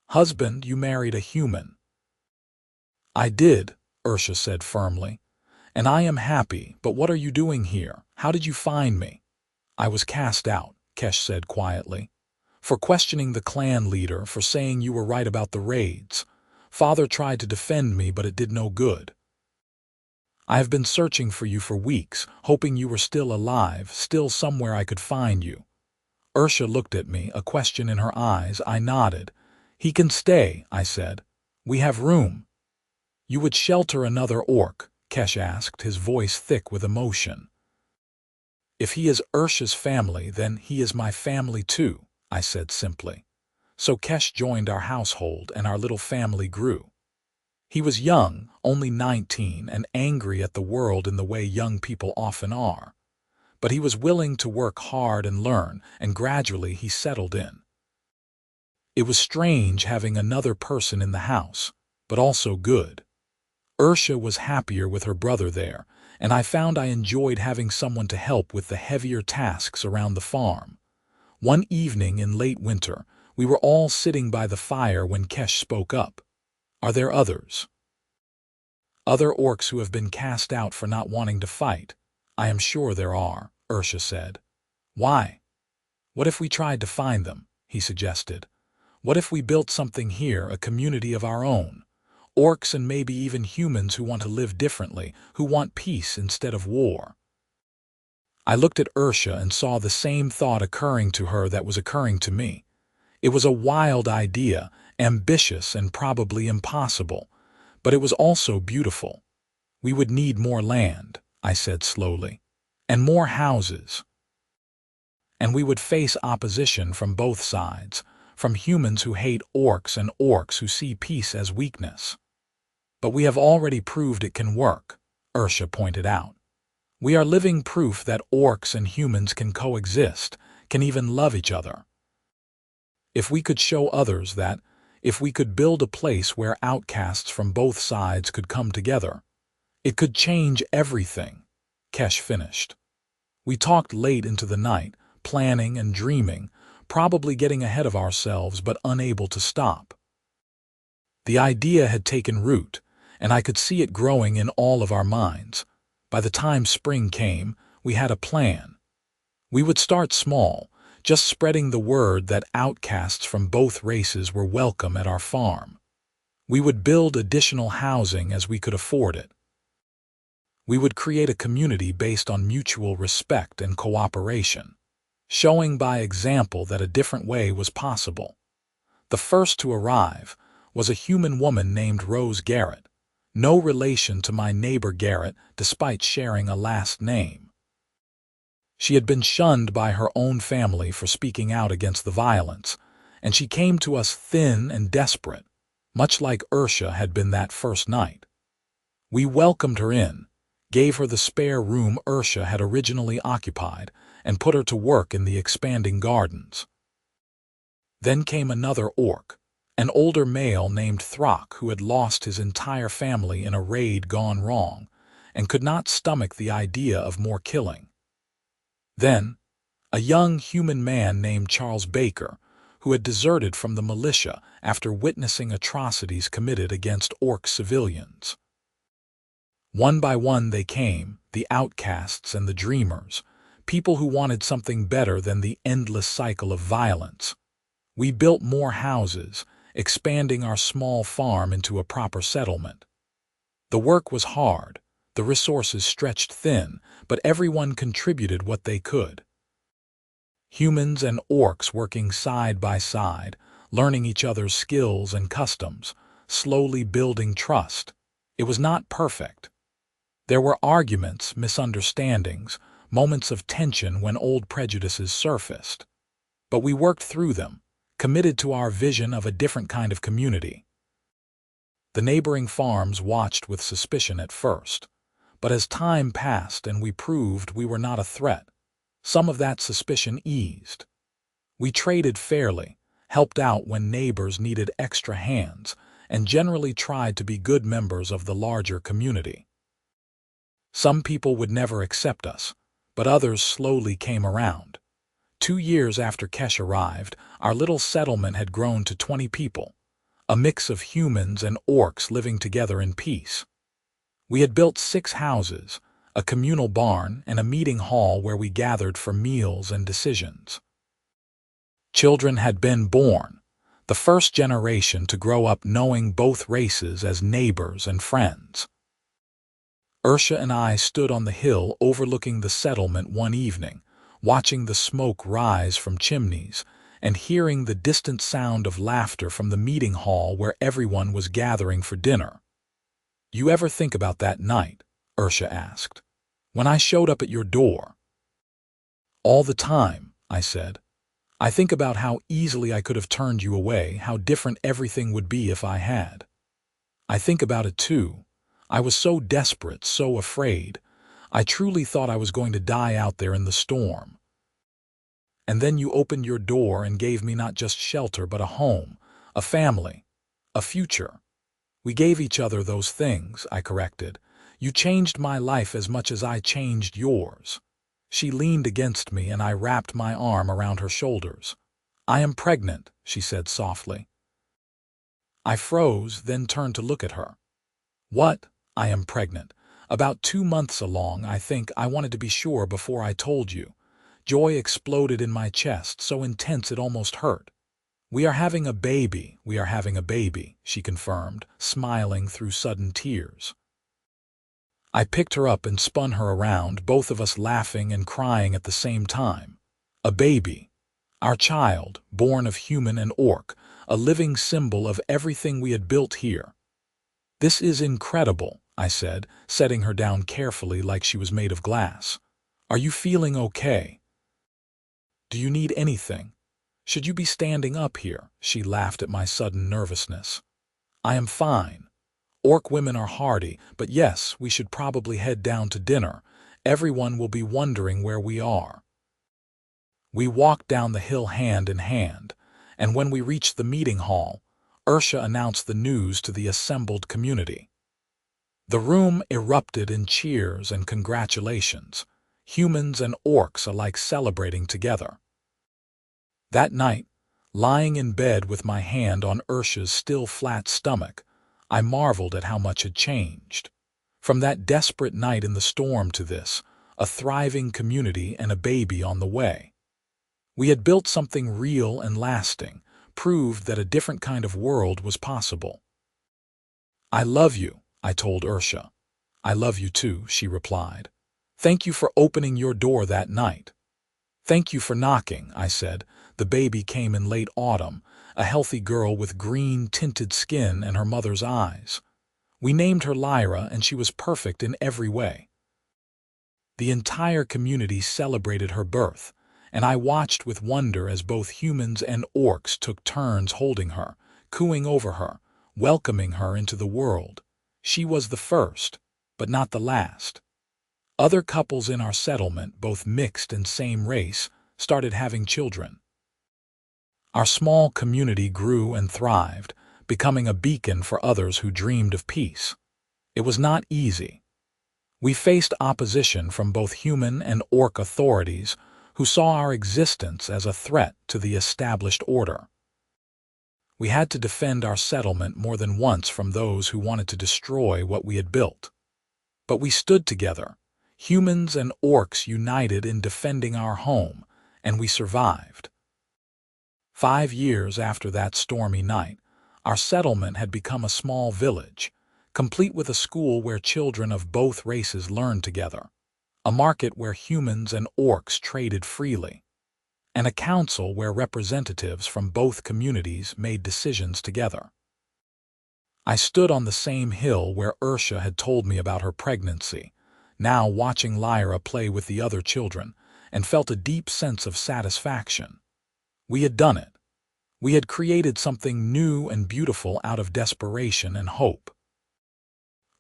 "Husband, you married a human." "I did," Ursha said firmly. "And I am happy, but what are you doing here? How did you find me?" "I was cast out," Kesh said quietly. "For questioning the clan leader, for saying you were right about the raids. Father tried to defend me, but it did no good. I have been searching for you for weeks, hoping you were still alive, still somewhere I could find you." Ursha looked at me, a question in her eyes. I nodded. "He can stay," I said. "We have room." "You would shelter another orc?" Kesh asked, his voice thick with emotion. "If he is Ursha's family, then he is my family too," I said simply. So Kesh joined our household and our little family grew. He was young, only 19, and angry at the world in the way young people often are. But he was willing to work hard and learn, and gradually he settled in. It was strange having another person in the house, but also good. Ursha was happier with her brother there, and I found I enjoyed having someone to help with the heavier tasks around the farm. One evening in late winter, we were all sitting by the fire when Kesh spoke up. "Are there others?" "Other orcs who have been cast out for not wanting to fight? I am sure there are," Ursha said. "Why?" "What if we tried to find them?" he suggested. "What if we built something here, a community of our own? Orcs and maybe even humans who want to live differently, who want peace instead of war." I looked at Ursha and saw the same thought occurring to her that was occurring to me. It was a wild idea, ambitious and probably impossible, but it was also beautiful. "We would need more land," I said slowly, "and more houses. And we would face opposition from both sides, from humans who hate orcs and orcs who see peace as weakness." "But we have already proved it can work," Ursha pointed out. "We are living proof that orcs and humans can coexist, can even love each other. If we could show others that, if we could build a place where outcasts from both sides could come together, it could change everything," Kesh finished. We talked late into the night, planning and dreaming, probably getting ahead of ourselves but unable to stop. The idea had taken root, and I could see it growing in all of our minds. By the time spring came, we had a plan. We would start small, just spreading the word that outcasts from both races were welcome at our farm. We would build additional housing as we could afford it. We would create a community based on mutual respect and cooperation, showing by example that a different way was possible. The first to arrive was a human woman named Rose Garrett, no relation to my neighbor Garrett despite sharing a last name. She had been shunned by her own family for speaking out against the violence, and she came to us thin and desperate, much like Ursha had been that first night. We welcomed her in, gave her the spare room Ursha had originally occupied, and put her to work in the expanding gardens. Then came another orc, an older male named Throck who had lost his entire family in a raid gone wrong, and could not stomach the idea of more killing. Then, a young human man named Charles Baker, who had deserted from the militia after witnessing atrocities committed against orc civilians. One by one they came, the outcasts and the dreamers, people who wanted something better than the endless cycle of violence. We built more houses, expanding our small farm into a proper settlement. The work was hard, the resources stretched thin, but everyone contributed what they could. Humans and orcs working side by side, learning each other's skills and customs, slowly building trust. It was not perfect. There were arguments, misunderstandings, moments of tension when old prejudices surfaced. But we worked through them, committed to our vision of a different kind of community. The neighboring farms watched with suspicion at first, but as time passed and we proved we were not a threat, some of that suspicion eased. We traded fairly, helped out when neighbors needed extra hands, and generally tried to be good members of the larger community. Some people would never accept us, but others slowly came around. 2 years after Kesh arrived, our little settlement had grown to 20 people, a mix of humans and orcs living together in peace. We had built 6 houses, a communal barn, and a meeting hall where we gathered for meals and decisions. Children had been born, the first generation to grow up knowing both races as neighbors and friends. Ursha and I stood on the hill overlooking the settlement one evening, watching the smoke rise from chimneys and hearing the distant sound of laughter from the meeting hall where everyone was gathering for dinner. "You ever think about that night?" Ursha asked. "When I showed up at your door?" "All the time," I said. "I think about how easily I could have turned you away, how different everything would be if I had. I think about it too. I was so desperate, so afraid. I truly thought I was going to die out there in the storm. And then you opened your door and gave me not just shelter, but a home, a family, a future. We gave each other those things," I corrected. "You changed my life as much as I changed yours." She leaned against me and I wrapped my arm around her shoulders. "I am pregnant," she said softly. I froze, then turned to look at her. "What? I am pregnant. About 2 months along, I think. I wanted to be sure before I told you." Joy exploded in my chest, so intense it almost hurt. "We are having a baby, we are having a baby," she confirmed, smiling through sudden tears. I picked her up and spun her around, both of us laughing and crying at the same time. A baby. Our child, born of human and orc, a living symbol of everything we had built here. "This is incredible," I said, setting her down carefully like she was made of glass. "Are you feeling okay? Do you need anything? Should you be standing up here?" She laughed at my sudden nervousness. "I am fine. Orc women are hardy, but yes, we should probably head down to dinner. Everyone will be wondering where we are." We walked down the hill hand in hand, and when we reached the meeting hall, Ursha announced the news to the assembled community. The room erupted in cheers and congratulations, humans and orcs alike celebrating together. That night, lying in bed with my hand on Ursha's still flat stomach, I marveled at how much had changed. From that desperate night in the storm to this, a thriving community and a baby on the way. We had built something real and lasting, proved that a different kind of world was possible. "I love you," I told Ursha. "I love you too," she replied. "Thank you for opening your door that night." "Thank you for knocking," I said. The baby came in late autumn, a healthy girl with green-tinted skin and her mother's eyes. We named her Lyra, and she was perfect in every way. The entire community celebrated her birth, and I watched with wonder as both humans and orcs took turns holding her, cooing over her, welcoming her into the world. She was the first, but not the last. Other couples in our settlement, both mixed and same race, started having children. Our small community grew and thrived, becoming a beacon for others who dreamed of peace. It was not easy. We faced opposition from both human and orc authorities who saw our existence as a threat to the established order. We had to defend our settlement more than once from those who wanted to destroy what we had built. But we stood together, humans and orcs united in defending our home, and we survived. 5 years after that stormy night, our settlement had become a small village, complete with a school where children of both races learned together, a market where humans and orcs traded freely, and a council where representatives from both communities made decisions together. I stood on the same hill where Ursha had told me about her pregnancy, now watching Lyra play with the other children, and felt a deep sense of satisfaction. We had done it. We had created something new and beautiful out of desperation and hope.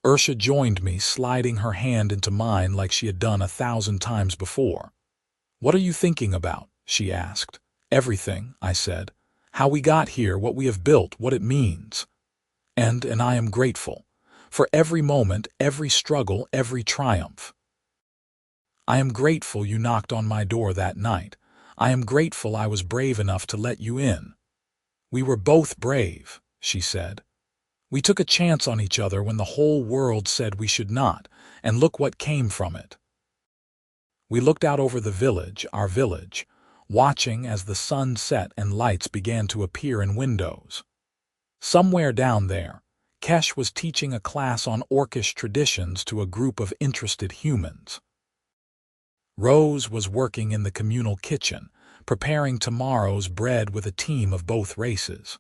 Ursha joined me, sliding her hand into mine like she had done 1,000 times before. "What are you thinking about?" she asked. "Everything," I said. "How we got here, what we have built, what it means. And I am grateful. For every moment, every struggle, every triumph. I am grateful you knocked on my door that night. I am grateful I was brave enough to let you in." "We were both brave," she said. "We took a chance on each other when the whole world said we should not, and look what came from it." We looked out over the village, our village, watching as the sun set and lights began to appear in windows. Somewhere down there, Kesh was teaching a class on orcish traditions to a group of interested humans. Rose was working in the communal kitchen, preparing tomorrow's bread with a team of both races.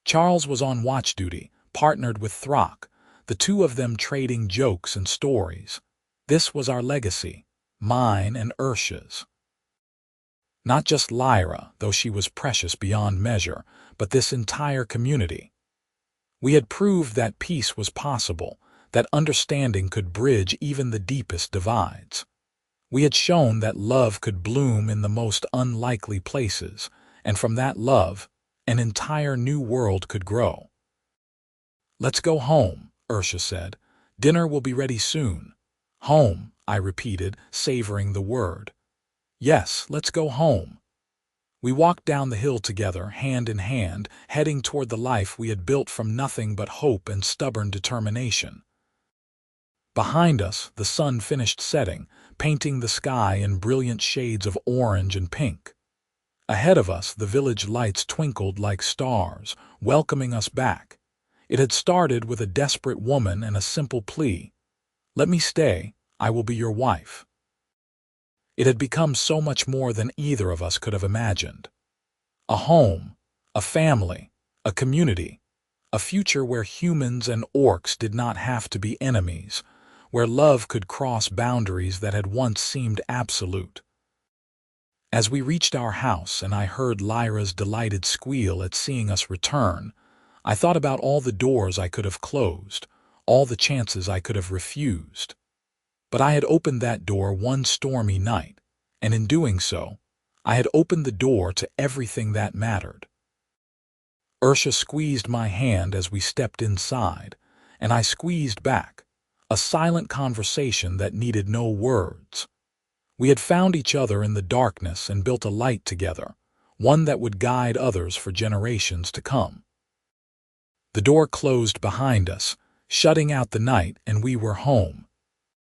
Charles was on watch duty, partnered with Throck, the two of them trading jokes and stories. This was our legacy, mine and Ursha's. Not just Lyra, though she was precious beyond measure, but this entire community. We had proved that peace was possible, that understanding could bridge even the deepest divides. We had shown that love could bloom in the most unlikely places, and from that love, an entire new world could grow. "Let's go home," Ursha said. "Dinner will be ready soon." "Home," I repeated, savoring the word. "Yes, let's go home." We walked down the hill together, hand in hand, heading toward the life we had built from nothing but hope and stubborn determination. Behind us, the sun finished setting, painting the sky in brilliant shades of orange and pink. Ahead of us, the village lights twinkled like stars, welcoming us back. It had started with a desperate woman and a simple plea: "Let me stay, I will be your wife." It had become so much more than either of us could have imagined. A home, a family, a community, a future where humans and orcs did not have to be enemies, where love could cross boundaries that had once seemed absolute. As we reached our house and I heard Lyra's delighted squeal at seeing us return, I thought about all the doors I could have closed, all the chances I could have refused. But I had opened that door one stormy night, and in doing so, I had opened the door to everything that mattered. Ursha squeezed my hand as we stepped inside, and I squeezed back, a silent conversation that needed no words. We had found each other in the darkness and built a light together, one that would guide others for generations to come. The door closed behind us, shutting out the night, and we were home,